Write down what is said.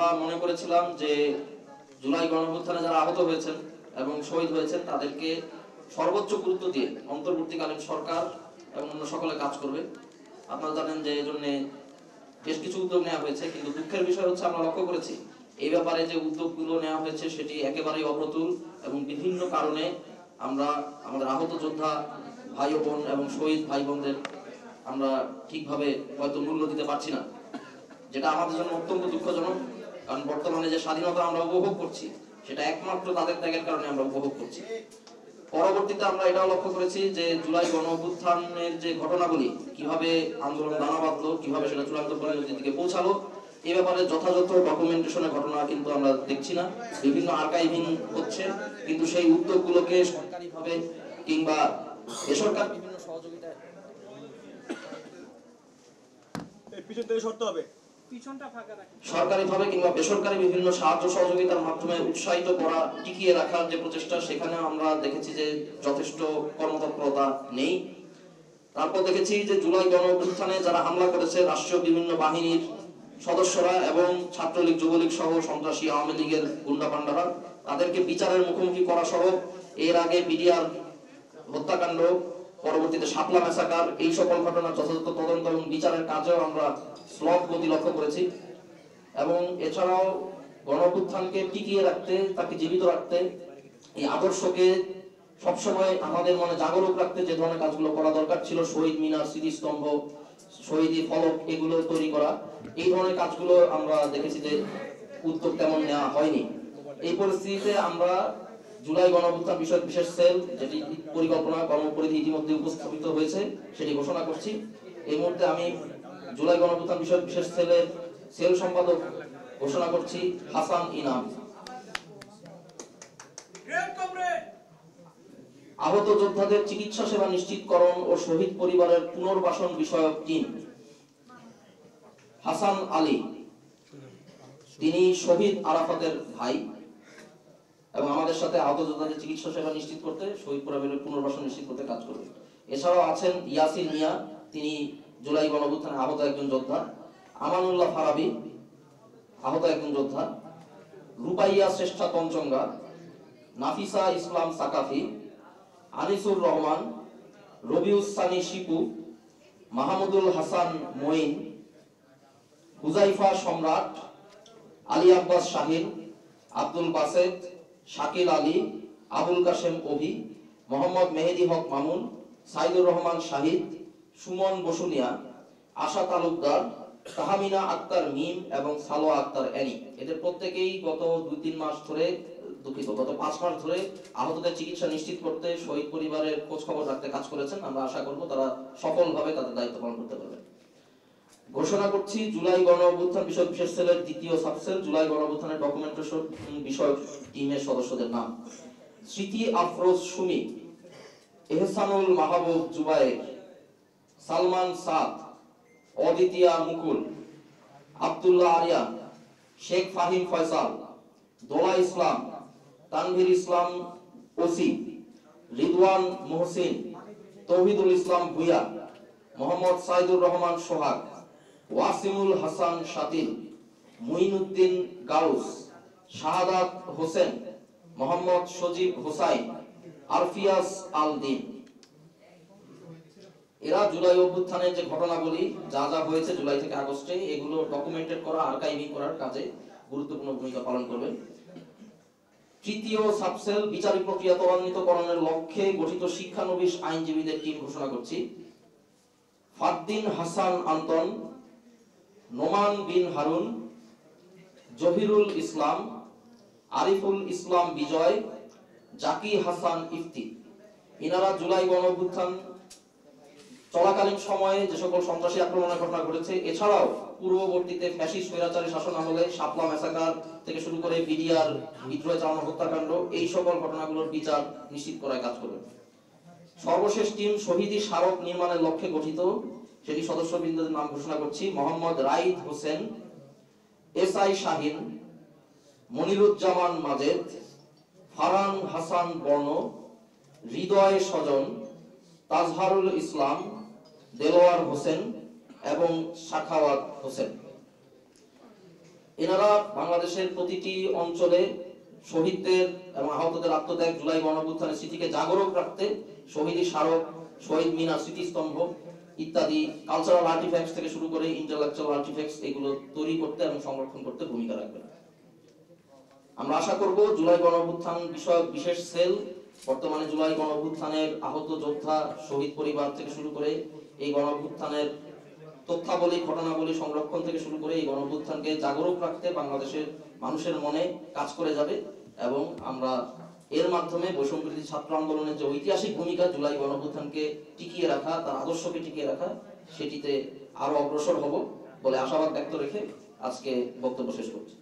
আমরা মনে করেছিলাম যে জুলাই গণঅভ্যুত্থানে যারা আহত হয়েছেন এবং শহীদ হয়েছেন তাদেরকে সর্বোচ্চ গুরুত্ব দিয়ে অন্তর্বর্তীকালীন সরকার এবং অন্য সকলে কাজ করবে। আপনারা জানেন যে এই জন্য বেশ কিছু উদ্যোগ নেওয়া হয়েছে, কিন্তু দুঃখের বিষয় হচ্ছে আমরা লক্ষ্য করেছি এই ব্যাপারে যে উদ্যোগগুলো নেওয়া হয়েছে সেটি একেবারেই অপ্রতুল এবং বিভিন্ন কারণে আমরা আমাদের আহত যোদ্ধা ভাই ও বোন এবং শহীদ ভাই বোনদের আমরা ঠিকভাবে হয়তো মূল্য দিতে পারছি না, যেটা আমাদের জন্য অত্যন্ত দুঃখজনক। কারণ বর্তমানে যে স্বাধীনতা আমরা উপভোগ করছি সেটা একমাত্র তাদের ত্যাগের কারণে আমরা উপভোগ করছি। পরবর্তীতে আমরা এটাও লক্ষ্য করেছি যে জুলাই গণঅভ্যুত্থানের যে ঘটনাগুলি কিভাবে আন্দোলন দানা বাঁধলো, কিভাবে সেটা চূড়ান্ত পরিণতির দিকে পৌঁছালো, এই ব্যাপারে যথাযথ ডকুমেন্টেশনের ঘটনা কিন্তু আমরা দেখছি না। বিভিন্ন আর্কাইভিং হচ্ছে, কিন্তু সেই উদ্যোগগুলোকে সরকারিভাবে কিংবা বেসরকারি বিভিন্ন সহযোগিতায় সরকারিভাবে কিংবা বেসরকারি বিভিন্ন সাহায্য সহযোগিতার মাধ্যমে উৎসাহিত করা, টিকিয়ে রাখার যে প্রচেষ্টা, সেখানে আমরা দেখেছি যে যথেষ্ট কর্মতৎপরতা নেই। তারপর দেখেছি যে জুলাই গণঅভ্যুত্থানে যারা হামলা করেছে রাষ্ট্রীয় বিভিন্ন বাহিনীর সদস্যরা এবং ছাত্রলীগ যুবলীগ সহ সন্ত্রাসী আওয়ামী লীগের গুন্ডা পান্ডারা, তাদেরকে বিচারের মুখোমুখি করা সহ এর আগে বিডিআর হত্যাকাণ্ড, পরবর্তীতে শাপলা ম্যাসাকার, এই সকল ঘটনার যথাযথ তদন্ত এবং বিচারের কাজেও আমরা স্লথ গতি লক্ষ্য করেছি। এবং এছাড়াও গণঅভ্যুত্থানকে টিকিয়ে রাখতে, তাকে জীবিত রাখতে, এই আদর্শকে সবসময় আমাদের মনে জাগরুক রাখতে যে ধরনের কাজগুলো করা দরকার ছিল, শহীদ মিনার, স্মৃতিস্তম্ভ, শহীদ ফলক এগুলো তৈরি করা, এই ধরনের কাজগুলো আমরা দেখেছি যে উদ্যোগ তেমন নেওয়া হয়নি। এই পরিস্থিতিতে আমরা জুলাই গণঅভ্যুত্থান বিষয়ক বিশেষ সেল, যেটি পরিকল্পনা কর্মপরিধি ইতিমধ্যে উপস্থাপিত হয়েছে, সেটি ঘোষণা করছি। এই মুহূর্তে আমি জুলাই গণঅভ্যুত্থান বিষয়ক বিশেষ সেলের সেল সম্পাদক ঘোষণা করছি হাসান ইনাম। আহত যোদ্ধাদের চিকিৎসা সেবা নিশ্চিতকরণ ও শহীদ পরিবারের পুনর্বাসন বিষয়ক টিম হাসান আলী, তিনি শহীদ আরাফাতের ভাই এবং আমাদের সাথে আহত যোদ্ধাদের চিকিৎসা সেবা নিশ্চিত করতে, শহীদ পরিবারের পুনর্বাসন নিশ্চিত করতে কাজ করবে। এছাড়াও আছেন ইয়াসির মিয়া, তিনি জুলাই গণঅভ্যুত্থানে আহত একজন যোদ্ধা। আমানুল্লাহ ফারাবি, আহত একজন যোদ্ধা। রুপাইয়া শ্রেষ্ঠা তঞ্চঙ্গা, নাফিসা ইসলাম সাকাফি, আনিসুর রহমান, রবিউস সানি শিপু, মাহমুদুল হাসান মঈন, হুজাইফা সম্রাট, আলী আব্বাস শাহিন, আব্দুল বাসেদ, শাকিল আলী, আবুল কাশেম অভি, মোহাম্মদ মেহেদি হক মামুন, সাইদুর রহমান শাহিদ, সুমন বসুনিয়া, আশা তালুকদার, তাহমিনা আক্তার মিম এবং সালোয়া আক্তার অ্যানি, এদের প্রত্যেকেই গত 2-3 মাস ধরে, গত 5 মাস ধরে আহতদের চিকিৎসা নিশ্চিত করতে, শহীদ পরিবারের খোঁজ খবর রাখতে কাজ করেছেন। আমরা আশা করব তারা সফলভাবে তাদের দায়িত্ব পালন করতে পারবে। ঘোষণা করছি জুলাই গণঅভ্যুত্থান বিষয়ক বিশেষ সেলের দ্বিতীয় সাবসেল জুলাই গণঅভ্যুত্থানের ডকুমেন্টেশন বিষয়ক টিমের সদস্যদের নাম: স্মৃতি আফরোজ সুমি, এহসানুল মাহবুব জুবায়ের, সালমান সাদ, অদিতিয়া মুকুল, আব্দুল্লাহ আরিয়ান, শেখ ফাহিম ফয়সাল, দোলা ইসলাম, তানভীর ইসলাম ওসি, রিদওয়ান মোহসিন, তৌহিদুল ইসলাম ভুইয়া, মোহাম্মদ সাইদুর রহমান সোহাগ, ওয়াসিমুল হাসান শাতিল, মুইনুদ্দিন গাউস, শাহাদাত হোসেন, মোহাম্মদ সজীব হোসাইন, আরফিয়াস আল দিন। এরা জুলাই অভ্যুত্থানের যে ঘটনাগুলি যা যা হয়েছে জুলাই থেকে আগস্টে, এগুলো ডকুমেন্টেড করা, আর্কাইভিং করার কাজে গুরুত্বপূর্ণ ভূমিকা পালন করবে। তৃতীয় সাবসেল বিচারিক প্রক্রিয়া ত্বরান্বিতকরণের লক্ষ্যে গঠিত শিক্ষানবিশ আইনজীবীদের টিম ঘোষণা করছি: ফাদ্দিন হাসান আন্তন, নোমান বিন হারুন, জহিরুল ইসলাম, আরিফুল ইসলাম বিজয়, জাকি হাসান ইফতি। ইনারা জুলাই গণঅভ্যুত্থান চলাকালীন সময়ে যে সকল সন্ত্রাসী আক্রমণের ঘটনা ঘটেছে, এছাড়াও পূর্ববর্তীতে ফ্যাসিস্ট স্বৈরাচারী শাসন আমলে শাপলা ম্যাসাকার থেকে শুরু করে বিডিআর বিদ্রোহ চালানো হত্যাকাণ্ড, এই সকল ঘটনাগুলোর বিচার নিশ্চিত করার কাজ করবে। সর্বশেষ টিম শহীদি স্মারক নির্মাণের লক্ষ্যে গঠিত, সেটি সদস্যবৃন্দদের নাম ঘোষণা করছি: মোহাম্মদ রাইদ হোসেন, এসআই শাহিন, মনিরুজ্জামান মাজেদ, ফারহান হাসান বর্ণ, হৃদয় স্বজন, তাজহারুল ইসলাম, দেলোয়ার হোসেন এবং সাখাওয়াত হোসেন। এনারা বাংলাদেশের প্রতিটি অঞ্চলে শহীদদের এবং আহতদের আত্মত্যাগ, জুলাই গণঅভ্যুত্থানের স্মৃতিকে জাগরক রাখতে শহীদ স্মারক, শহীদ মিনার, স্মৃতিস্তম্ভ ইত্যাদি কালচারাল আর্টিফ্যাক্টস থেকে শুরু করে ইন্টেলেকচুয়াল আর্টিফ্যাক্টস এগুলো তৈরি করতে এবং সংরক্ষণ করতে ভূমিকা রাখবেন। আমরা আশা করব জুলাই গণঅভ্যুত্থান বিষয়ক বিশেষ সেল বর্তমানে জুলাই গণঅভ্যুত্থানের আহত যোদ্ধা, শহীদ পরিবার থেকে শুরু করে এই গণঅভ্যুত্থানের তথ্যাবলী, ঘটনাবলী সংরক্ষণ থেকে শুরু করে এই গণঅভ্যুত্থানকে জাগরুক রাখতে বাংলাদেশের মানুষের মনে কাজ করে যাবে এবং আমরা এর মাধ্যমে বৈষম্যবিরোধী ছাত্র আন্দোলনের যে ঐতিহাসিক ভূমিকা জুলাই গণঅভ্যুত্থানকে টিকিয়ে রাখা, তার আদর্শকে টিকিয়ে রাখা, সেটিতে আরো অগ্রসর হব বলে আশাবাদ ব্যক্ত রেখে আজকে বক্তব্য শেষ করছি।